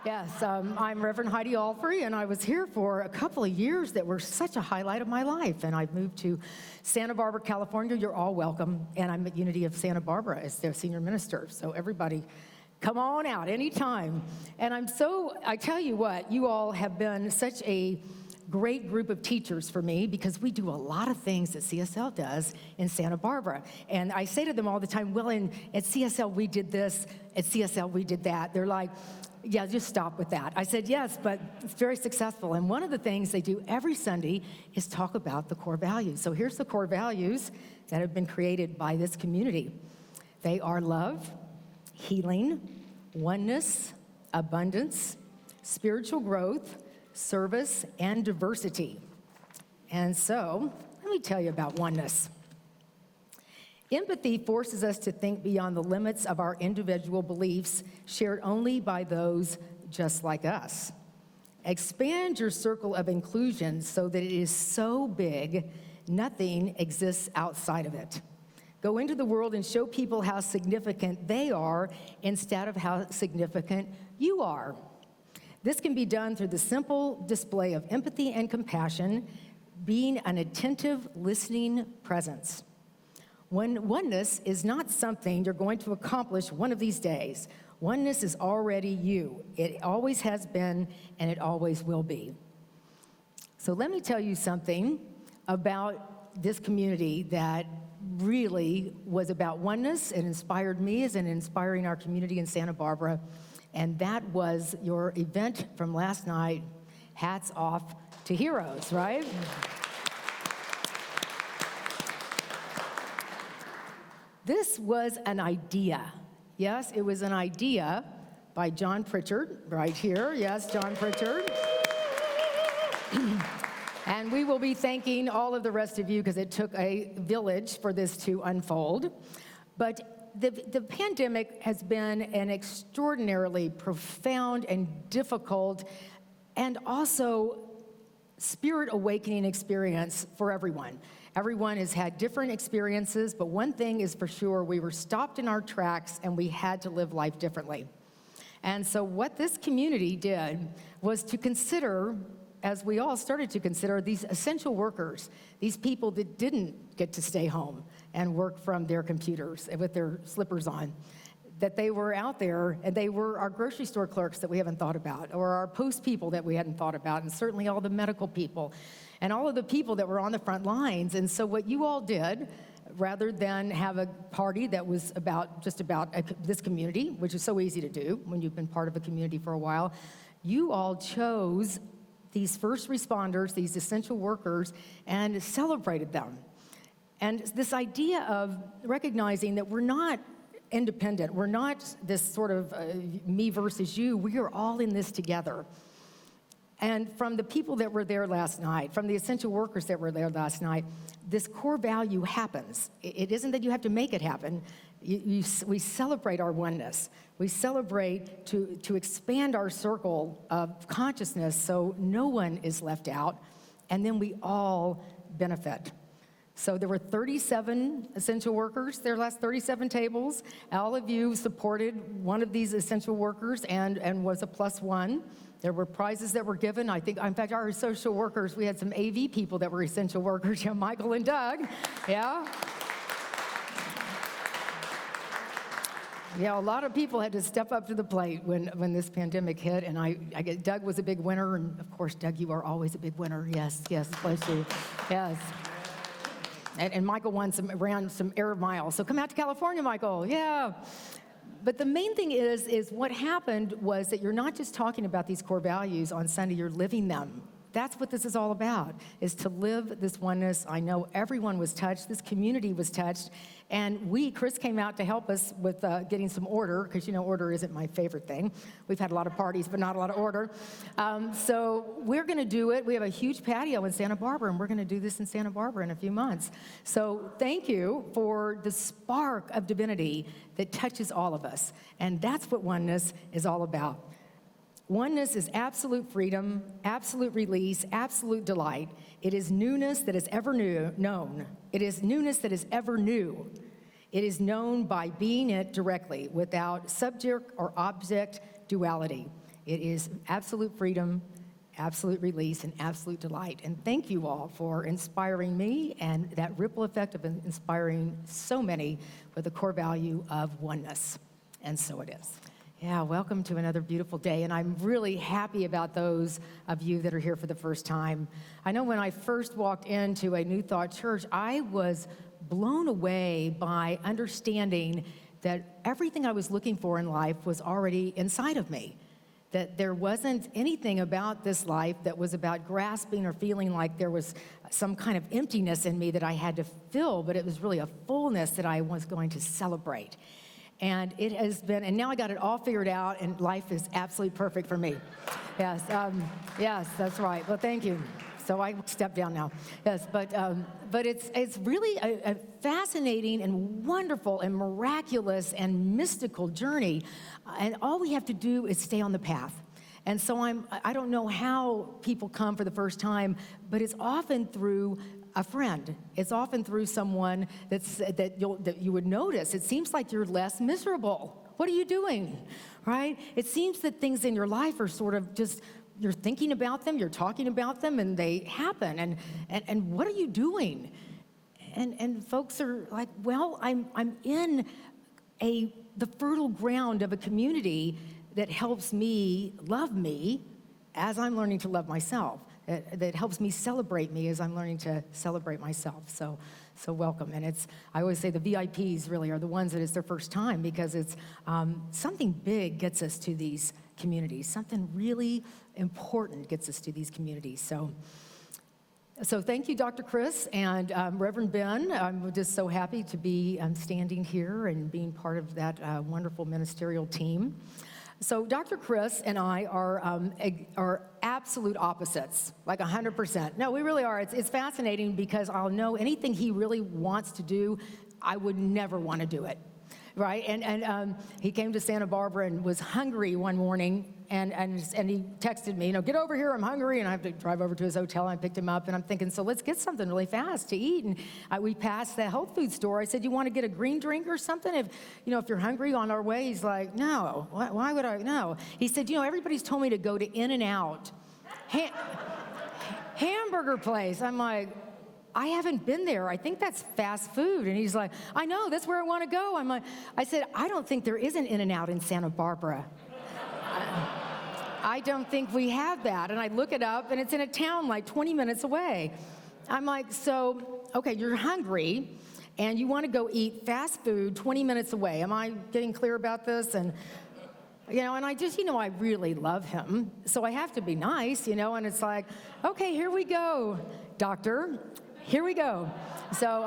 Yes, I'm Reverend Heidi Alfrey, and I was here for a couple of years that were such a highlight of my life. And I've moved to Santa Barbara, California. You're all welcome. And I'm at Unity of Santa Barbara as their senior minister. So everybody, come on out anytime. And I tell you what, you all have been such a great group of teachers for me because we do a lot of things that CSL does in Santa Barbara. And I say to them all the time, well, at CSL we did this, at CSL we did that. They're like, yeah, just stop with that. I said, yes, but it's very successful. And one of the things they do every Sunday is talk about the core values. So here's the core values that have been created by this community. They are love, healing, oneness, abundance, spiritual growth, service, and diversity. And so, let me tell you about oneness. Empathy forces us to think beyond the limits of our individual beliefs, shared only by those just like us. Expand your circle of inclusion so that it is so big, nothing exists outside of it. Go into the world and show people how significant they are instead of how significant you are. This can be done through the simple display of empathy and compassion, being an attentive, listening presence. Oneness is not something you're going to accomplish one of these days. Oneness is already you. It always has been, and it always will be. So let me tell you something about this community that really was about oneness. It inspired me as in inspiring our community in Santa Barbara. And that was your event from last night. Hats off to heroes, right? This was an idea. Yes, it was an idea by John Pritchard, right here. Yes, John Pritchard. And we will be thanking all of the rest of you because it took a village for this to unfold. But the pandemic has been an extraordinarily profound and difficult and also spirit awakening experience for everyone. Everyone has had different experiences, but one thing is for sure, we were stopped in our tracks and we had to live life differently. And so what this community did was to consider, as we all started to consider, these essential workers, these people that didn't get to stay home and work from their computers with their slippers on, that they were out there, and they were our grocery store clerks that we haven't thought about, or our post people that we hadn't thought about, and certainly all the medical people, and all of the people that were on the front lines. And so what you all did, rather than have a party that was just about this community, which is so easy to do when you've been part of a community for a while, you all chose these first responders, these essential workers, and celebrated them. And this idea of recognizing that we're not independent, we're not this sort of me versus you, we are all in this together. And from the people that were there last night, from the essential workers that were there last night, this core value happens. It isn't that you have to make it happen. We celebrate our oneness. We celebrate to expand our circle of consciousness so no one is left out, and then we all benefit. So there were 37 essential workers, their last 37 tables. All of you supported one of these essential workers and was a plus one. There were prizes that were given. I think, in fact, our social workers, we had some AV people that were essential workers, Michael and Doug, yeah. Yeah, a lot of people had to step up to the plate when this pandemic hit, and I guess Doug was a big winner, and of course, Doug, you are always a big winner. Yes, bless you, yes. And Michael ran some air miles. So come out to California, Michael. Yeah. But the main thing is what happened was that you're not just talking about these core values on Sunday, you're living them. That's what this is all about, is to live this oneness. I know everyone was touched. This community was touched. And Chris came out to help us with getting some order, because order isn't my favorite thing. We've had a lot of parties, but not a lot of order. So we're going to do it. We have a huge patio in Santa Barbara, and we're going to do this in Santa Barbara in a few months. So thank you for the spark of divinity that touches all of us. And that's what oneness is all about. Oneness is absolute freedom, absolute release, absolute delight. It is newness that is ever known. It is newness that is ever new. It is known by being it directly, without subject or object duality. It is absolute freedom, absolute release, and absolute delight. And thank you all for inspiring me and that ripple effect of inspiring so many with the core value of oneness. And so it is. Yeah, welcome to another beautiful day. And I'm really happy about those of you that are here for the first time. I know when I first walked into a New Thought church, I was blown away by understanding that everything I was looking for in life was already inside of me. That there wasn't anything about this life that was about grasping or feeling like there was some kind of emptiness in me that I had to fill, but it was really a fullness that I was going to celebrate. And it has been, and now I got it all figured out, and life is absolutely perfect for me. Yes, yes, that's right. Well, thank you. So I step down now. Yes, but it's really a fascinating and wonderful and miraculous and mystical journey, and all we have to do is stay on the path. And so I don't know how people come for the first time, but it's often through a friend. It's often through someone that you would notice. It seems like you're less miserable. What are you doing, right? It seems that things in your life are sort of just, you're thinking about them, you're talking about them, and they happen. And what are you doing? And folks are like, well, I'm in the fertile ground of a community that helps me love me as I'm learning to love myself. That helps me celebrate me as I'm learning to celebrate myself. So welcome. And I always say the VIPs really are the ones that it's their first time, because it's something big gets us to these communities. Something really important gets us to these communities. So thank you, Dr. Chris and Reverend Ben. I'm just so happy to be standing here and being part of that wonderful ministerial team. So Dr. Chris and I are absolute opposites, like 100%. No, we really are. It's fascinating because I'll know anything he really wants to do, I would never want to do it, right? And he came to Santa Barbara and was hungry one morning, and he texted me, get over here, I'm hungry, and I have to drive over to his hotel, and I picked him up, and I'm thinking, so let's get something really fast to eat. And we passed the health food store. I said, you want to get a green drink or something? If you're hungry on our way. He's like, no, why would I? No. He said, everybody's told me to go to In-N-Out hamburger place. I'm like, I haven't been there. I think that's fast food. And he's like, I know, that's where I want to go. I said, I don't think there is an In-N-Out in Santa Barbara. I don't think we have that. And I look it up, and it's in a town like 20 minutes away. I'm like, so, okay, you're hungry, and you want to go eat fast food 20 minutes away. Am I getting clear about this? And, and I just, I really love him. So I have to be nice, and it's like, okay, here we go, doctor. Here we go. So,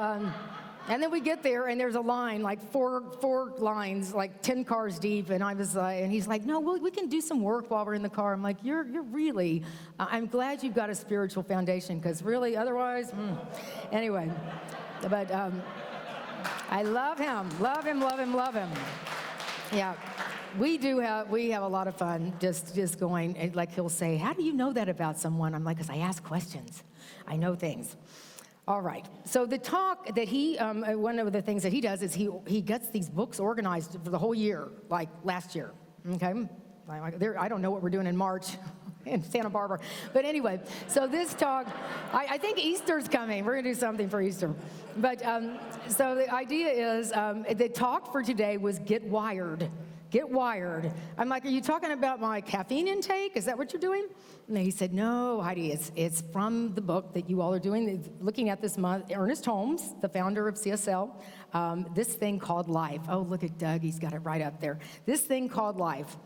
and then we get there, and there's a line, like four lines, like 10 cars deep, and I was like, and he's like, no, we can do some work while we're in the car. I'm like, you're really, I'm glad you've got a spiritual foundation, because really, otherwise, Anyway, but I love him. Yeah, we have a lot of fun just going, and like he'll say, how do you know that about someone? I'm like, because I ask questions. I know things. All right, so the talk that one of the things that he does is he gets these books organized for the whole year, like last year, okay? I don't know what we're doing in March in Santa Barbara, but anyway, so this talk, I think Easter's coming. We're gonna do something for Easter. But so the idea is, the talk for today was get wired. Get wired. I'm like, are you talking about my caffeine intake? Is that what you're doing? And he said, no, Heidi, it's from the book that you all are doing, looking at this month. Ernest Holmes, the founder of CSL, this thing called life. Oh, look at Doug, he's got it right up there. This thing called life.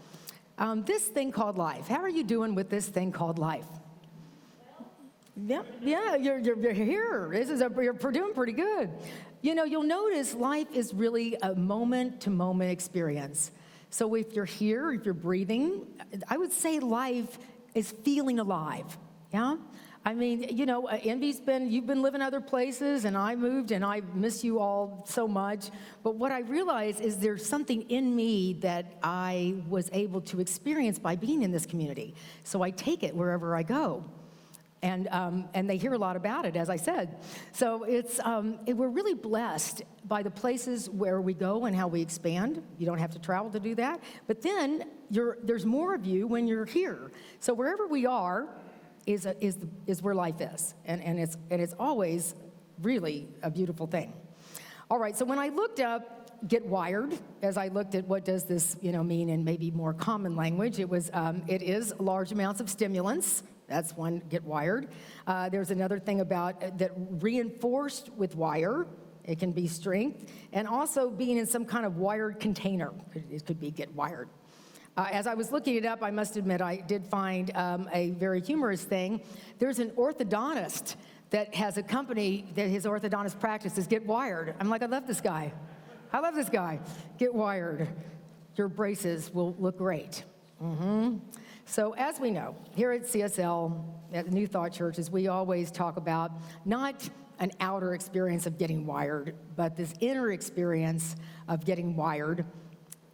This thing called life. How are you doing with this thing called life? Yeah, you're here. You're doing pretty good. You'll notice life is really a moment-to-moment experience. So if you're here, if you're breathing, I would say life is feeling alive, yeah? I mean, Envy's you've been living other places, and I moved, and I miss you all so much. But what I realize is there's something in me that I was able to experience by being in this community. So I take it wherever I go. And they hear a lot about it, as I said. So we're really blessed by the places where we go and how we expand. You don't have to travel to do that. But then there's more of you when you're here. So wherever we are is where life is, and it's always really a beautiful thing. All right. So when I looked up Get Wired, as I looked at what does this mean in maybe more common language, it is large amounts of stimulants. That's one, Get Wired. There's another thing about that reinforced with wire. It can be strength, and also being in some kind of wired container. It could be Get Wired. As I was looking it up, I must admit I did find a very humorous thing. There's an orthodontist that has a company that his orthodontist practice is Get Wired. I'm like, I love this guy. Get Wired. Your braces will look great. So as we know, here at CSL, at New Thought Churches, we always talk about not an outer experience of getting wired, but this inner experience of getting wired.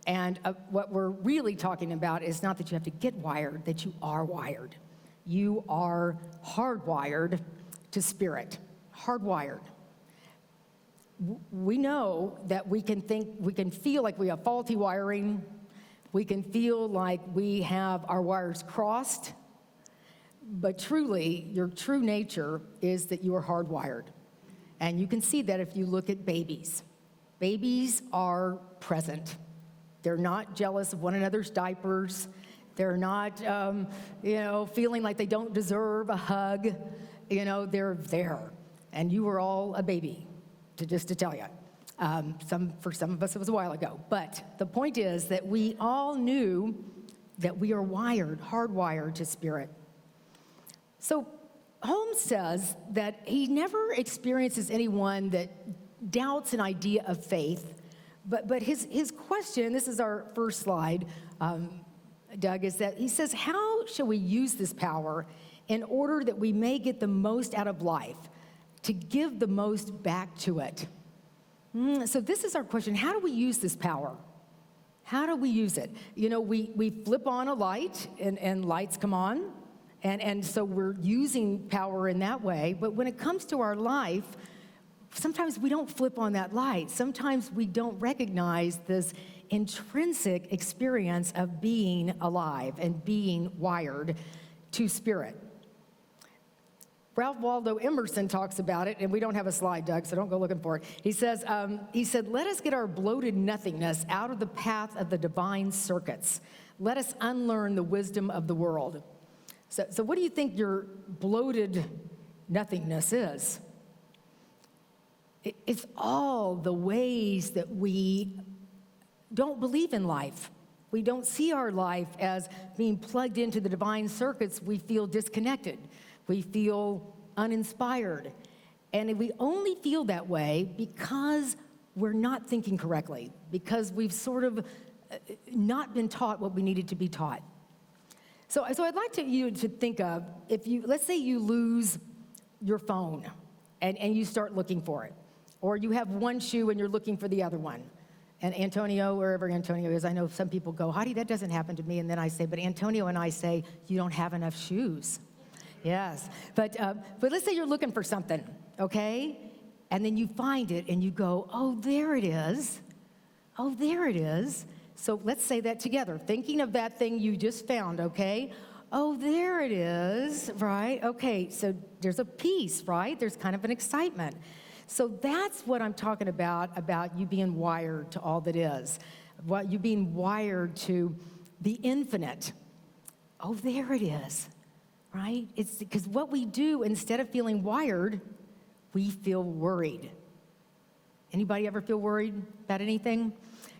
And what we're really talking about is not that you have to get wired, that you are wired. You are hardwired to spirit, hardwired. We know that we can feel like we have faulty wiring. We can feel like we have our wires crossed, but truly, your true nature is that you are hardwired. And you can see that if you look at babies. Babies are present. They're not jealous of one another's diapers. They're not, feeling like they don't deserve a hug. They're there. And you were all a baby, just to tell you. For some of us, it was a while ago. But the point is that we all knew that we are hardwired to spirit. So Holmes says that he never experiences anyone that doubts an idea of faith. But his question, this is our first slide, Doug, is that he says, how shall we use this power in order that we may get the most out of life, to give the most back to it? So this is our question. How do we use this power? How do we use it? We flip on a light and lights come on. And so we're using power in that way. But when it comes to our life, sometimes we don't flip on that light. Sometimes we don't recognize this intrinsic experience of being alive and being wired to spirit. Ralph Waldo Emerson talks about it, and we don't have a slide, Doug, so don't go looking for it. He said, let us get our bloated nothingness out of the path of the divine circuits. Let us unlearn the wisdom of the world. So what do you think your bloated nothingness is? It's all the ways that we don't believe in life. We don't see our life as being plugged into the divine circuits. We feel disconnected. We feel uninspired. And we only feel that way because we're not thinking correctly, because we've sort of not been taught what we needed to be taught. So I'd like you to think of, let's say you lose your phone and you start looking for it. Or you have one shoe and you're looking for the other one. And Antonio, wherever Antonio is, I know some people go, Heidi, that doesn't happen to me. And then I say, but Antonio and I say, you don't have enough shoes. Yes. But let's say you're looking for something, okay? And then you find it and you go, oh, there it is. Oh, there it is. So let's say that together, thinking of that thing you just found, okay? Oh, there it is, right? Okay, so there's a peace, right? There's kind of an excitement. So that's what I'm talking about you being wired to all that is, you being wired to the infinite. Oh, there it is, right? It's because what we do, instead of feeling wired, we feel worried. Anybody ever feel worried about anything?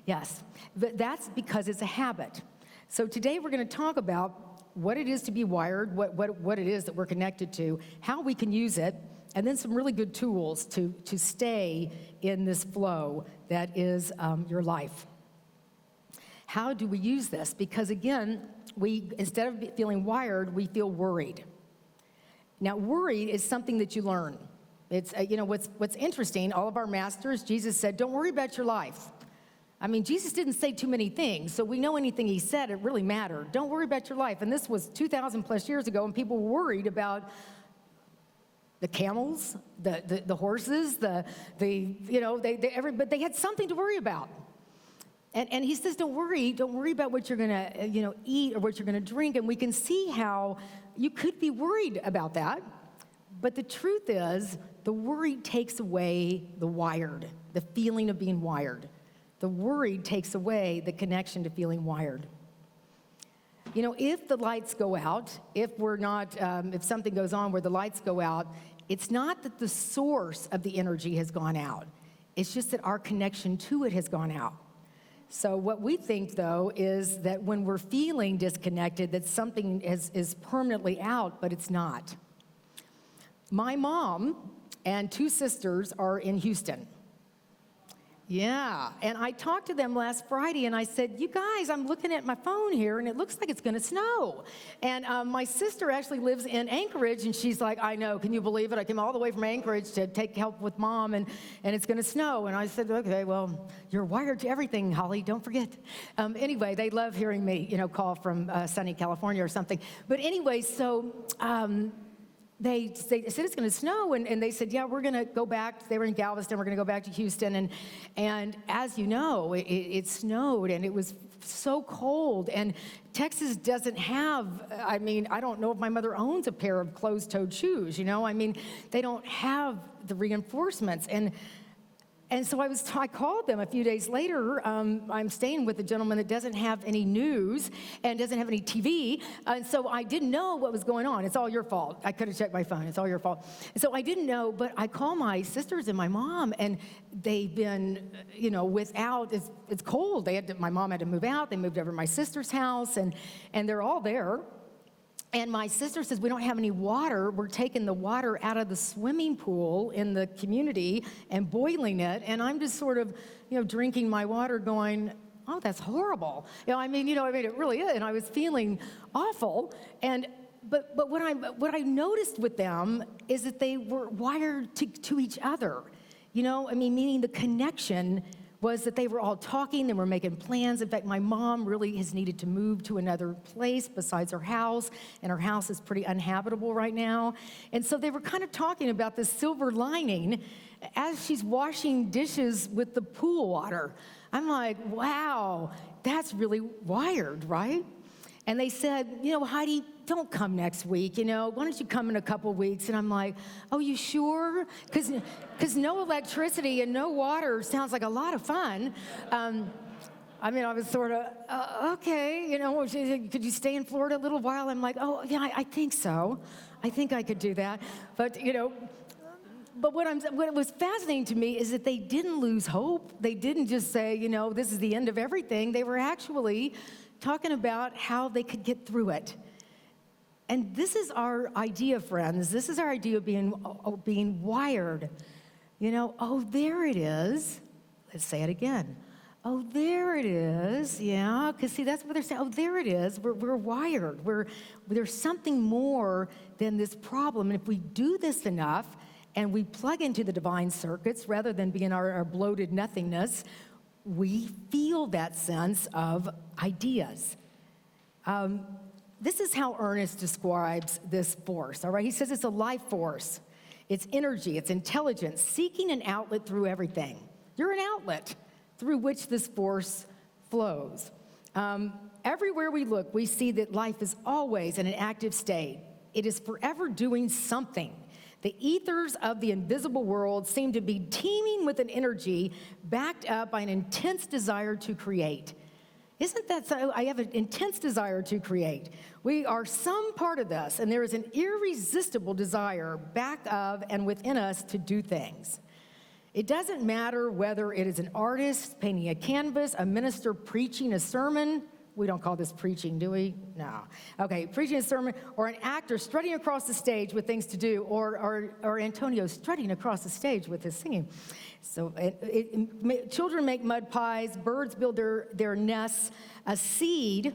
Yes, but that's because it's a habit. So today we're going to talk about what it is to be wired, what it is that we're connected to, how we can use it, and then some really good tools to stay in this flow that is your life. How do we use this? Because again, instead of feeling wired, we feel worried. Now, worried is something that you learn. It's what's interesting. All of our masters, Jesus said, "Don't worry about your life." I mean, Jesus didn't say too many things, so we know anything he said, it really mattered. Don't worry about your life. And this was 2,000 plus years ago, and people were worried about the camels, the horses, but they had something to worry about. And he says, don't worry about what you're gonna, eat or what you're gonna drink. And we can see how you could be worried about that. But the truth is, the worry takes away the feeling of being wired. The worry takes away the connection to feeling wired. If the lights go out, if something goes on where the lights go out, it's not that the source of the energy has gone out. It's just that our connection to it has gone out. So what we think, though, is that when we're feeling disconnected, that something is permanently out, but it's not. My mom and 2 sisters are in Houston. Yeah, and I talked to them last Friday, and I said, you guys, I'm looking at my phone here, and it looks like it's going to snow. And my sister actually lives in Anchorage, and she's like, I know, can you believe it? I came all the way from Anchorage to take help with Mom, and it's going to snow. And I said, okay, well, you're wired to everything, Holly, don't forget. Anyway, they love hearing me, call from sunny California or something. But anyway, so they said it's going to snow, and they said, yeah, we're going to go back. They were in Galveston. We're going to go back to Houston. And as you know, it snowed, and it was so cold. And Texas doesn't have, I don't know if my mother owns a pair of closed-toed shoes, they don't have the reinforcements. And so I called them a few days later. I'm staying with a gentleman that doesn't have any news and doesn't have any TV. And so I didn't know what was going on. It's all your fault. I could have checked my phone. It's all your fault. And so I didn't know, but I call my sisters and my mom, and they've been, without, it's cold. My mom had to move out. They moved over to my sister's house, and they're all there. And my sister says, we don't have any water. We're taking the water out of the swimming pool in the community and boiling it. And I'm just sort of, drinking my water going, oh, that's horrible. It really is. And I was feeling awful. But what I noticed with them is that they were wired to each other. Meaning the connection was that they were all talking, they were making plans. In fact, my mom really has needed to move to another place besides her house, and her house is pretty uninhabitable right now. And so they were kind of talking about this silver lining as she's washing dishes with the pool water. I'm like, wow, that's really wired, right? And they said, Heidi, don't come next week, why don't you come in a couple weeks? And I'm like, oh, you sure? Because no electricity and no water sounds like a lot of fun. I was sort of, okay, could you stay in Florida a little while? I'm like, oh, yeah, I think so. I think I could do that. But what was fascinating to me is that they didn't lose hope. They didn't just say, this is the end of everything. They were actually talking about how they could get through it. And this is our idea, friends. This is our idea of being wired. Oh, there it is. Let's say it again. Oh, there it is. Yeah, because see, that's what they're saying. Oh, there it is. We're wired. There's something more than this problem. And if we do this enough and we plug into the divine circuits rather than being our bloated nothingness, we feel that sense of ideas. This is how Ernest describes this force, all right? He says it's a life force. It's energy, it's intelligence, seeking an outlet through everything. You're an outlet through which this force flows. Everywhere we look, we see that life is always in an active state. It is forever doing something. The ethers of the invisible world seem to be teeming with an energy backed up by an intense desire to create. Isn't that so? I have an intense desire to create. We are some part of this, and there is an irresistible desire back of and within us to do things. It doesn't matter whether it is an artist painting a canvas, a minister preaching a sermon. We don't call this preaching, do we? No. Okay, preaching a sermon, or an actor strutting across the stage with things to do, or Antonio strutting across the stage with his singing. So children make mud pies, birds build their nests. A seed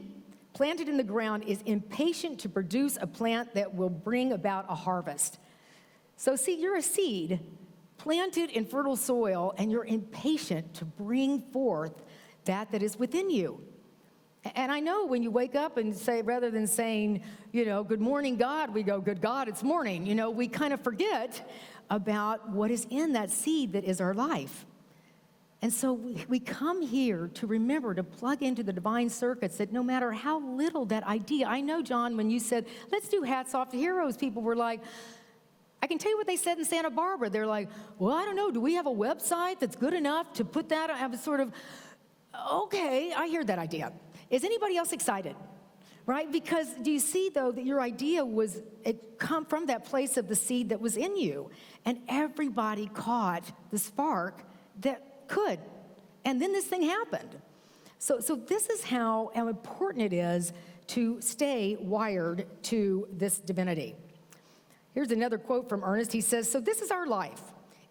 planted in the ground is impatient to produce a plant that will bring about a harvest. So see, you're a seed planted in fertile soil, and you're impatient to bring forth that is within you. And I know when you wake up and say, rather than saying, good morning, God, we go, good God, it's morning. We kind of forget about what is in that seed that is our life. And so we come here to remember to plug into the divine circuits that no matter how little that idea, I know, John, when you said, let's do hats off to heroes, people were like, I can tell you what they said in Santa Barbara. They're like, well, I don't know, do we have a website that's good enough to put that? I was sort of, okay, I hear that idea. Is anybody else excited? Right? Because do you see, though, that your idea it come from that place of the seed that was in you, and everybody caught the spark that could. And then this thing happened. So this is how important it is to stay wired to this divinity. Here's another quote from Ernest. He says, so this is our life.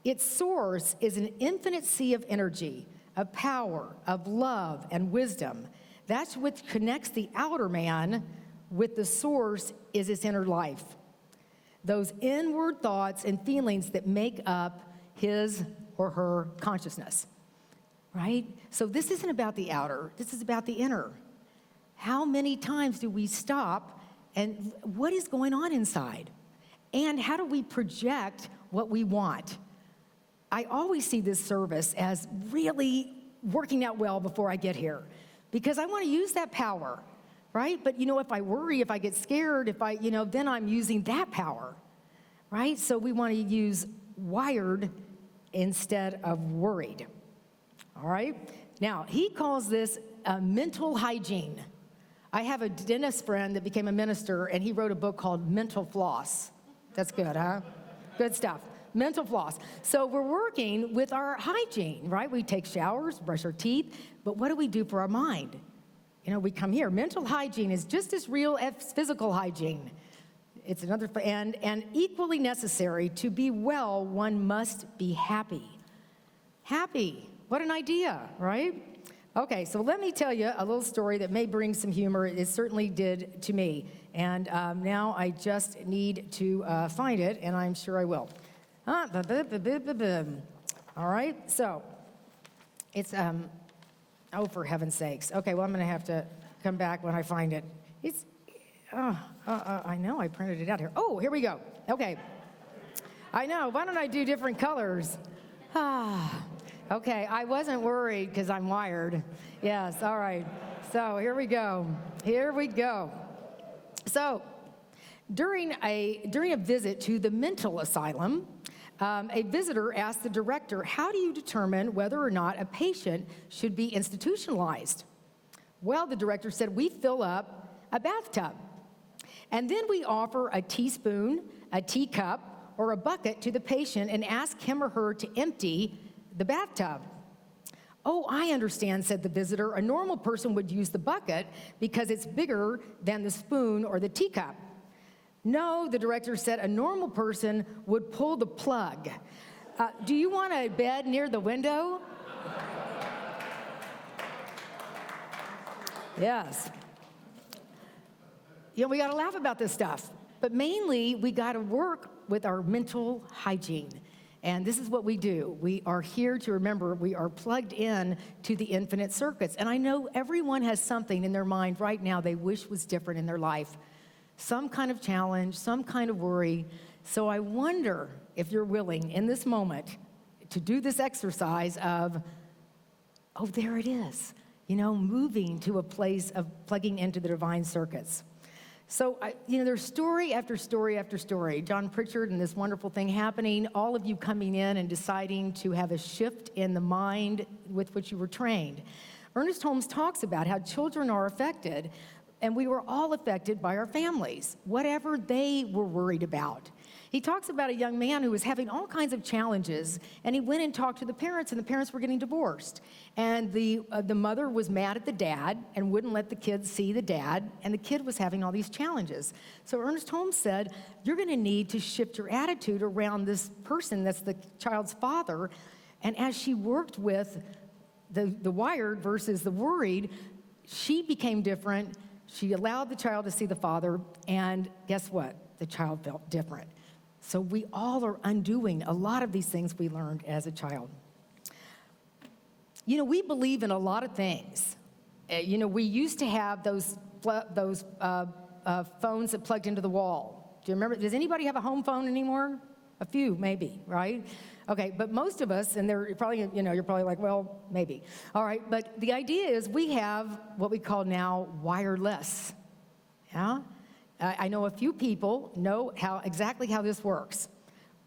Its source is an infinite sea of energy, of power, of love, and wisdom. That's what connects the outer man with the source is its inner life. Those inward thoughts and feelings that make up his or her consciousness, right? So this isn't about the outer, this is about the inner. How many times do we stop and what is going on inside? And how do we project what we want? I always see this service as really working out well before I get here, because I want to use that power, right? But if I worry, if I get scared, then I'm using that power, right? So we want to use wired instead of worried, all right? Now, he calls this mental hygiene. I have a dentist friend that became a minister, and he wrote a book called Mental Floss. That's good, huh? Good stuff. Mental floss. So we're working with our hygiene, right? We take showers, brush our teeth, but what do we do for our mind? We come here. Mental hygiene is just as real as physical hygiene. It's another, and equally necessary. To be well, one must be happy. Happy. What an idea, right? Okay, so let me tell you a little story that may bring some humor. It certainly did to me. And now I just need to find it, and I'm sure I will. All right, so it's, for heaven's sakes. Okay, well, I'm going to have to come back when I find it. I know, I printed it out here. Oh, here we go. Okay. I know, why don't I do different colors? Okay, I wasn't worried because I'm wired. Yes, all right. So here we go. So during a visit to the mental asylum, a visitor asked the director, how do you determine whether or not a patient should be institutionalized? Well, the director said, we fill up a bathtub, and then we offer a teaspoon, a teacup, or a bucket to the patient and ask him or her to empty the bathtub. Oh, I understand, said the visitor. A normal person would use the bucket because it's bigger than the spoon or the teacup. No, the director said, a normal person would pull the plug. Do you want a bed near the window? Yes. We got to laugh about this stuff. But mainly, we got to work with our mental hygiene. And this is what we do. We are here to remember we are plugged in to the infinite circuits. And I know everyone has something in their mind right now they wish was different in their life. Some kind of challenge, some kind of worry. So I wonder if you're willing in this moment to do this exercise of, oh, there it is, moving to a place of plugging into the divine circuits. So, there's story after story after story. John Pritchard and this wonderful thing happening, all of you coming in and deciding to have a shift in the mind with which you were trained. Ernest Holmes talks about how children are affected, and we were all affected by our families, whatever they were worried about. He talks about a young man who was having all kinds of challenges, and he went and talked to the parents, and the parents were getting divorced. And the mother was mad at the dad and wouldn't let the kids see the dad, and the kid was having all these challenges. So Ernest Holmes said, you're going to need to shift your attitude around this person that's the child's father. And as she worked with the wired versus the worried, she became different. She allowed the child to see the father, and guess what? The child felt different. So we all are undoing a lot of these things we learned as a child. We believe in a lot of things, We used to have those phones that plugged into the wall. Do you remember? Does anybody have a home phone anymore? A few, maybe, right? Okay, but most of us, and they're probably, you're probably like, well, maybe. All right, but the idea is we have what we call now wireless. Yeah? I know a few people know exactly how this works,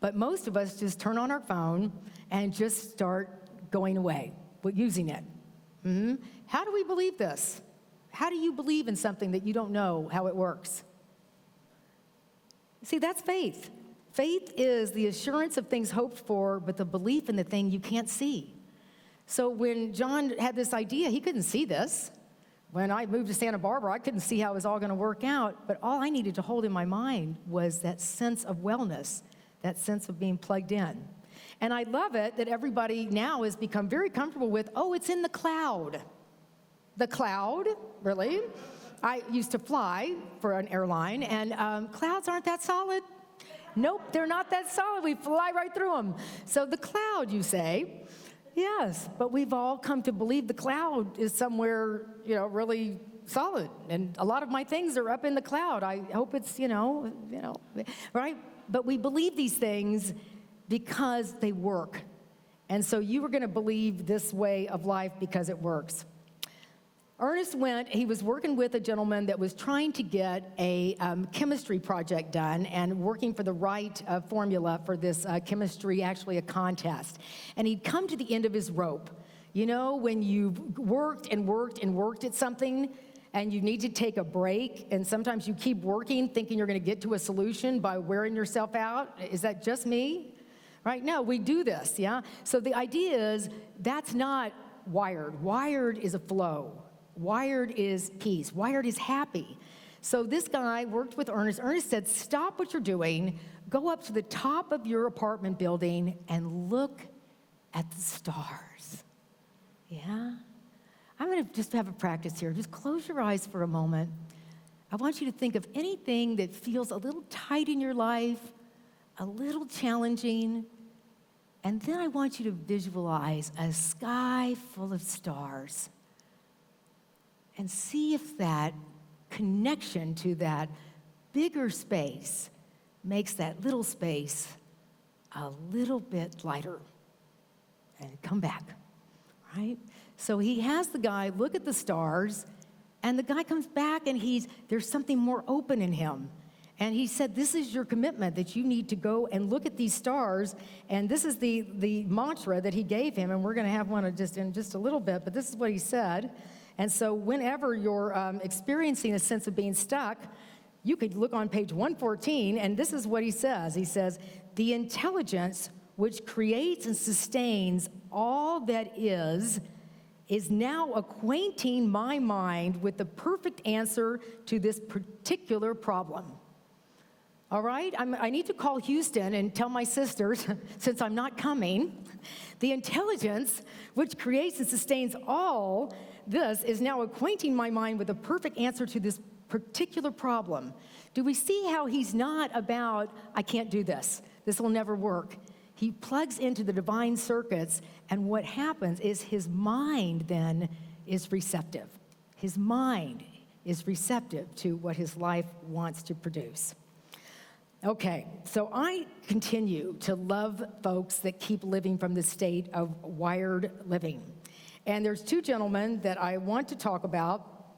but most of us just turn on our phone and just start going away with using it. How do we believe this? How do you believe in something that you don't know how it works? See, that's faith. Faith is the assurance of things hoped for, but the belief in the thing you can't see. So when John had this idea, he couldn't see this. When I moved to Santa Barbara, I couldn't see how it was all going to work out, but all I needed to hold in my mind was that sense of wellness, that sense of being plugged in. And I love it that everybody now has become very comfortable with, oh, it's in the cloud. The cloud? Really? I used to fly for an airline, and clouds aren't that solid. Nope, they're not that solid. We fly right through them. So the cloud, you say? Yes, but we've all come to believe the cloud is somewhere, really solid. And a lot of my things are up in the cloud. I hope it's, right? But we believe these things because they work. And so you were going to believe this way of life because it works. Ernest he was working with a gentleman that was trying to get a chemistry project done and working for the right formula for this chemistry, actually a contest. And he'd come to the end of his rope. When you've worked and worked and worked at something and you need to take a break, and sometimes you keep working thinking you're going to get to a solution by wearing yourself out. Is that just me? Right? No, we do this, yeah? So the idea is that's not wired. Wired is a flow. Wired is peace. Wired is happy. So this guy worked with Ernest. Ernest said, stop what you're doing, go up to the top of your apartment building and look at the stars. Yeah? I'm going to just have a practice here. Just close your eyes for a moment. I want you to think of anything that feels a little tight in your life, a little challenging, and then I want you to visualize a sky full of stars. And see if that connection to that bigger space makes that little space a little bit lighter. And come back, right? So he has the guy look at the stars, and the guy comes back, and there's something more open in him. And he said, this is your commitment, that you need to go and look at these stars. And this is the mantra that he gave him, and we're going to have one in just a little bit, but this is what he said. And so whenever you're experiencing a sense of being stuck, you could look on page 114, and this is what he says. He says, the intelligence which creates and sustains all that is now acquainting my mind with the perfect answer to this particular problem. All right? I need to call Houston and tell my sisters, since I'm not coming, the intelligence which creates and sustains all this is now acquainting my mind with the perfect answer to this particular problem. Do we see how he's not about, I can't do this. This will never work. He plugs into the divine circuits, and what happens is his mind then is receptive. His mind is receptive to what his life wants to produce. Okay, so I continue to love folks that keep living from the state of wired living. And there's two gentlemen that I want to talk about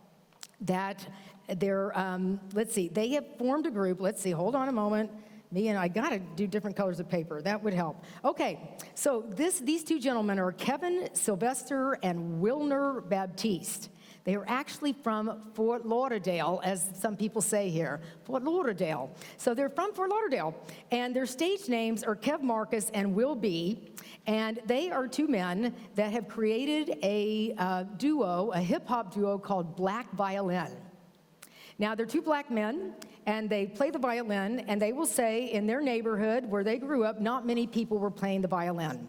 that they're, they have formed a group. Hold on a moment. I got to do different colors of paper. That would help. Okay, so these two gentlemen are Kevin Sylvester and Wilner Baptiste. They are actually from Fort Lauderdale, as some people say here, Fort Lauderdale. So they're from Fort Lauderdale, and their stage names are Kev Marcus and Will B, and they are two men that have created a duo, a hip-hop duo called Black Violin. Now, they're two black men, and they play the violin, and they will say in their neighborhood where they grew up, not many people were playing the violin.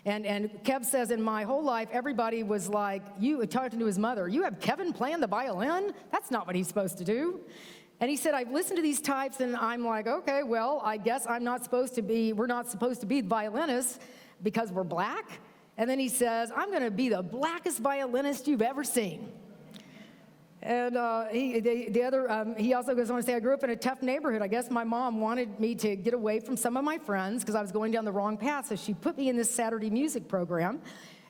And Kev says, in my whole life, everybody was like, talking to his mother, you have Kevin playing the violin? That's not what he's supposed to do. And he said, I've listened to these types, and I'm like, okay, well, I guess we're not supposed to be violinists because we're black. And then he says, I'm going to be the blackest violinist you've ever seen. And he also goes on to say, I grew up in a tough neighborhood. I guess my mom wanted me to get away from some of my friends because I was going down the wrong path. So she put me in this Saturday music program.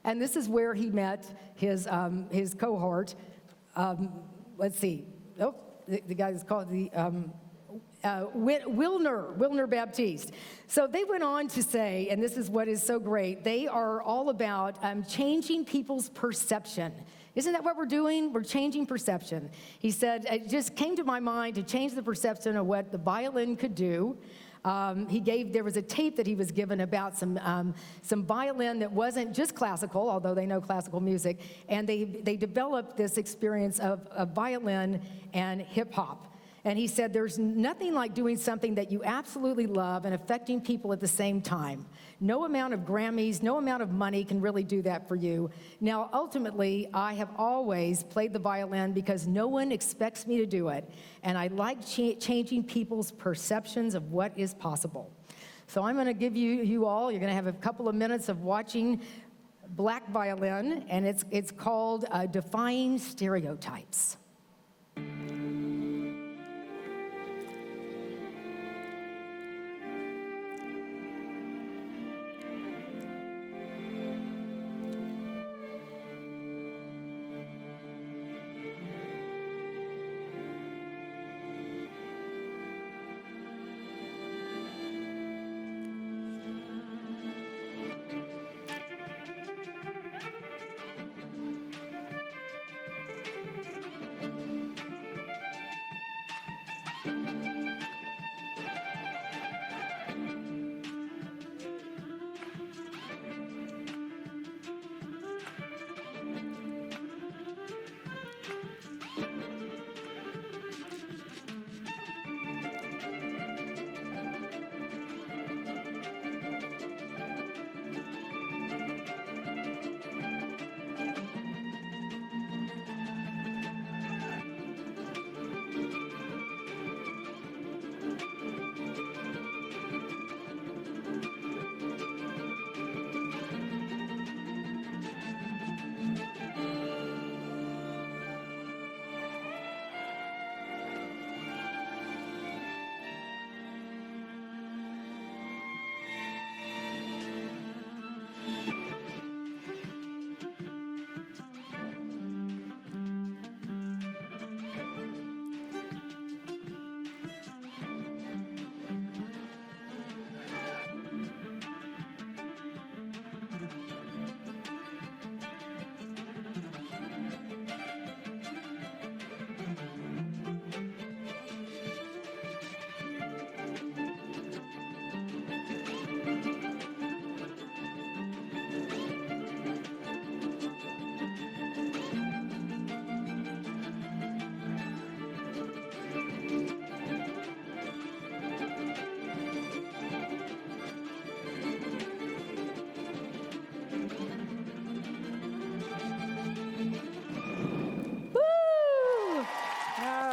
And this is where he met his cohort. Let's see. Oh, the guy is called Wilner Baptiste. So they went on to say, and this is what is so great, they are all about changing people's perception. Isn't that what we're doing? We're changing perception. He said, it just came to my mind to change the perception of what the violin could do. There was a tape that he was given about some violin that wasn't just classical, although they know classical music, and they developed this experience of violin and hip hop. And he said, there's nothing like doing something that you absolutely love and affecting people at the same time. No amount of Grammys, no amount of money can really do that for you. Now, ultimately, I have always played the violin because no one expects me to do it. And I like changing people's perceptions of what is possible. So I'm going to give you all, you're going to have a couple of minutes of watching black violin, and it's called Defying Stereotypes.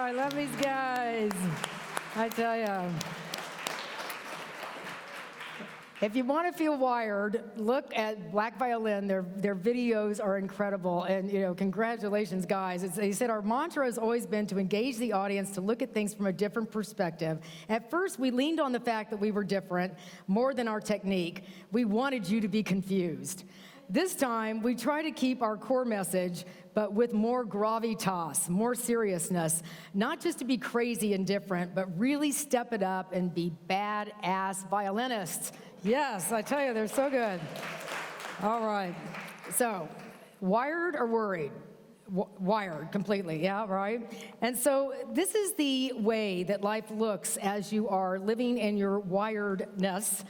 I love these guys. I tell you. If you want to feel wired, look at Black Violin. Their videos are incredible. And, congratulations, guys. He said, our mantra has always been to engage the audience, to look at things from a different perspective. At first, we leaned on the fact that we were different more than our technique. We wanted you to be confused. This time, we try to keep our core message, but with more gravitas, more seriousness, not just to be crazy and different, but really step it up and be badass violinists. Yes, I tell you, they're so good. All right, so wired or worried? Wired completely, yeah, right? And so this is the way that life looks as you are living in your wiredness.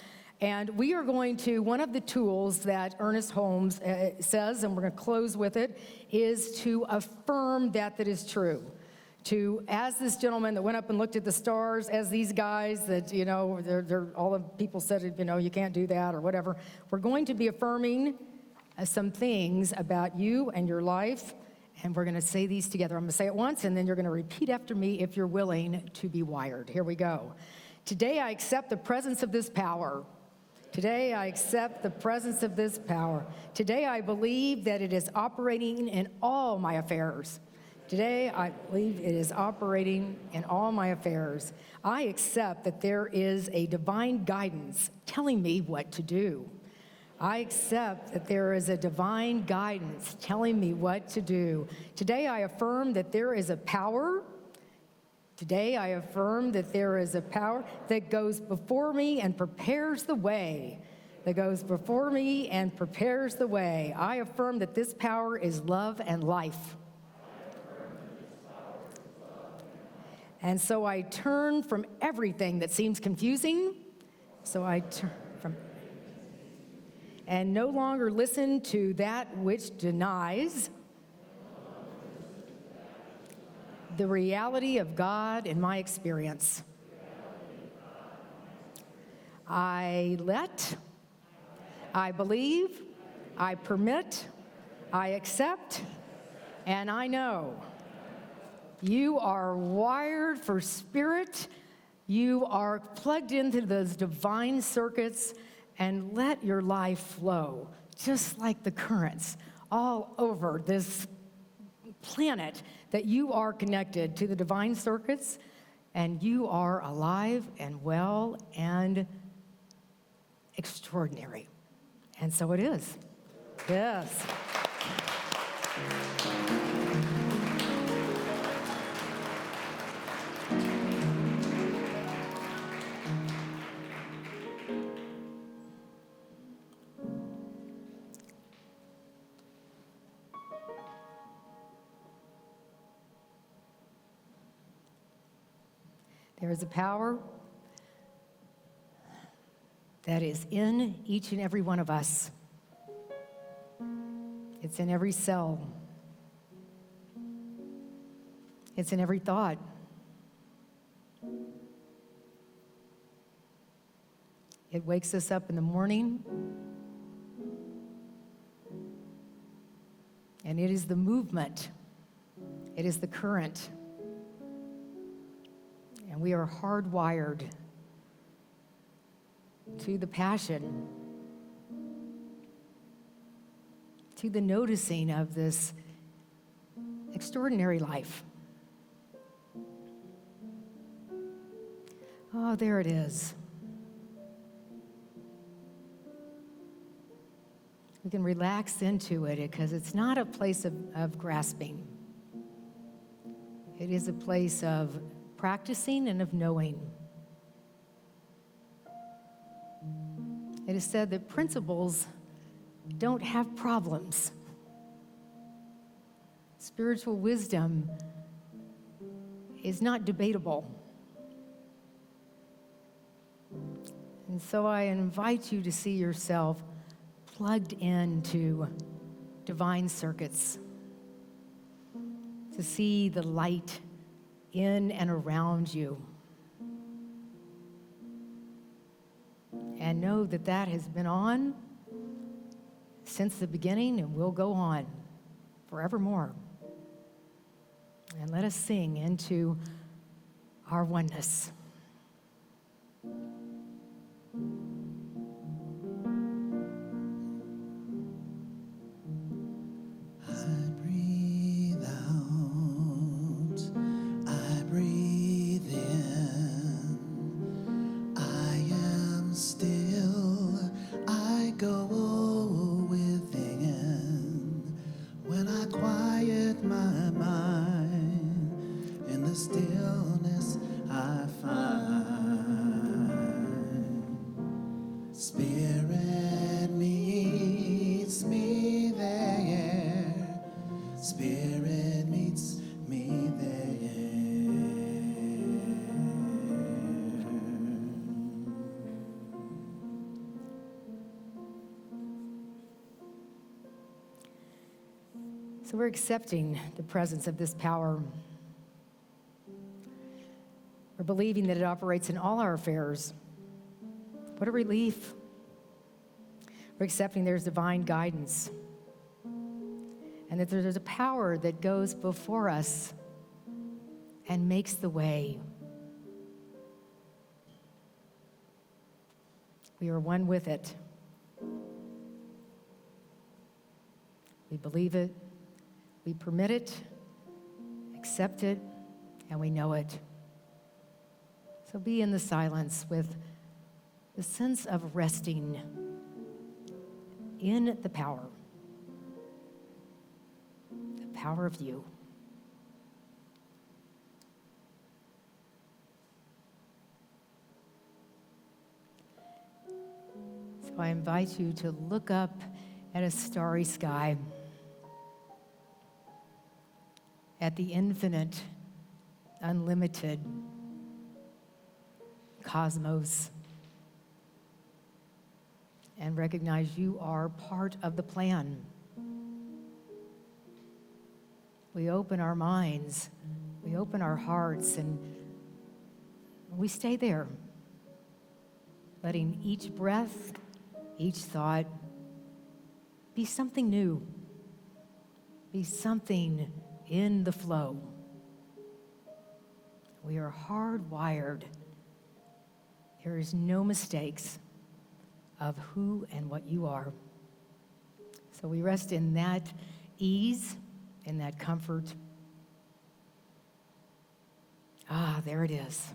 And we are going to, one of the tools that Ernest Holmes says, and we're going to close with it, is to affirm that is true. To, as this gentleman that went up and looked at the stars, as these guys that, they're all the people said, you can't do that or whatever. We're going to be affirming some things about you and your life, and we're going to say these together. I'm going to say it once, and then you're going to repeat after me if you're willing to be wired. Here we go. Today I accept the presence of this power. Today, I accept the presence of this power. Today, I believe that it is operating in all my affairs. Today, I believe it is operating in all my affairs. I accept that there is a divine guidance telling me what to do. I accept that there is a divine guidance telling me what to do. Today, I affirm that there is a power. Today, I affirm that there is a power that goes before me and prepares the way. That goes before me and prepares the way. I affirm that this power is love and life. And so I turn from everything that seems confusing. So I turn from and no longer listen to that which denies the reality of God in my experience. I let, I believe, I permit, I accept, and I know. You are wired for spirit. You are plugged into those divine circuits, and let your life flow, just like the currents all over this planet, that you are connected to the divine circuits, and you are alive and well and extraordinary. And so it is. Yes. There is a power that is in each and every one of us. It's in every cell. It's in every thought. It wakes us up in the morning, and it is the movement. It is the current. And we are hardwired to the passion, to the noticing of this extraordinary life. Oh, there it is. We can relax into it because it's not a place of grasping. It is a place of practicing and of knowing. It is said that principles don't have problems. Spiritual wisdom is not debatable. And so I invite you to see yourself plugged into divine circuits, to see the light in and around you, and know that that has been on since the beginning and will go on forevermore. And let us sing into our oneness. So we're accepting the presence of this power. We're believing that it operates in all our affairs. What a relief. We're accepting there's divine guidance and that there's a power that goes before us and makes the way. We are one with it. We believe it. We permit it, accept it, and we know it. So be in the silence with the sense of resting in the power of you. So I invite you to look up at a starry sky, at the infinite, unlimited cosmos, and recognize you are part of the plan. We open our minds, we open our hearts, and we stay there, letting each breath, each thought be something new, be something in the flow. We are hardwired. There is no mistakes of who and what you are. So we rest in that ease, in that comfort. Ah, there it is.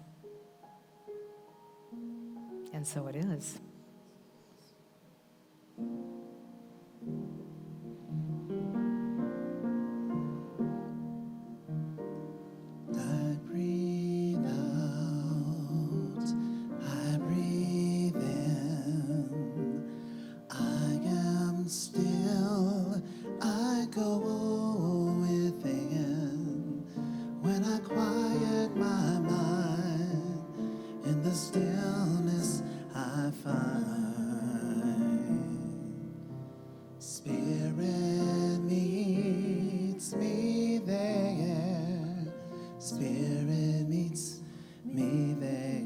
And so it is. I breathe out, I breathe in, I am still, I go within. When I quiet my mind, in the stillness I find. Spirit meets me there, Spirit meets me there.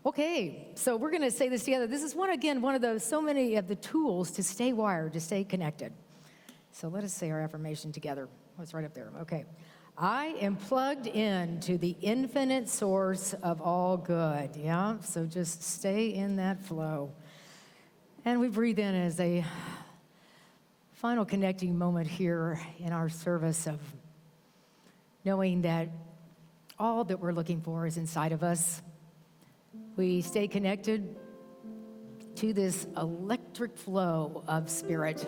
Okay, so we're going to say this together. This is one of those, so many of the tools to stay wired, to stay connected. So let us say our affirmation together. Oh, it's right up there. Okay. I am plugged in to the infinite source of all good. Yeah, so just stay in that flow. And we breathe in as a final connecting moment here in our service of knowing that all that we're looking for is inside of us. We stay connected to this electric flow of spirit.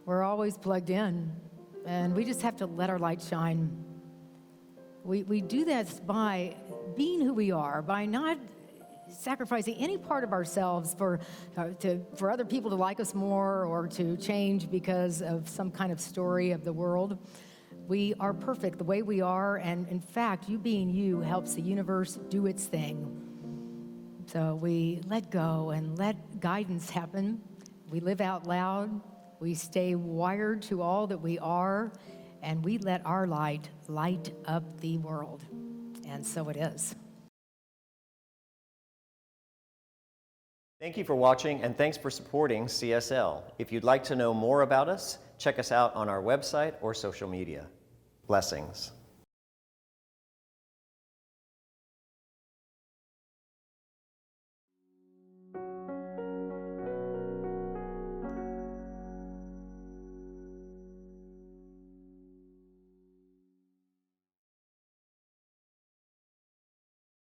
We're always plugged in, and we just have to let our light shine. We do that by being who we are, by not sacrificing any part of ourselves for other people to like us more or to change because of some kind of story of the world. We are perfect the way we are, and in fact, you being you helps the universe do its thing. So we let go and let guidance happen. We live out loud. We stay wired to all that we are, and we let our light light up the world. And so it is. Thank you for watching, and thanks for supporting CSL. If you'd like to know more about us, check us out on our website or social media. Blessings.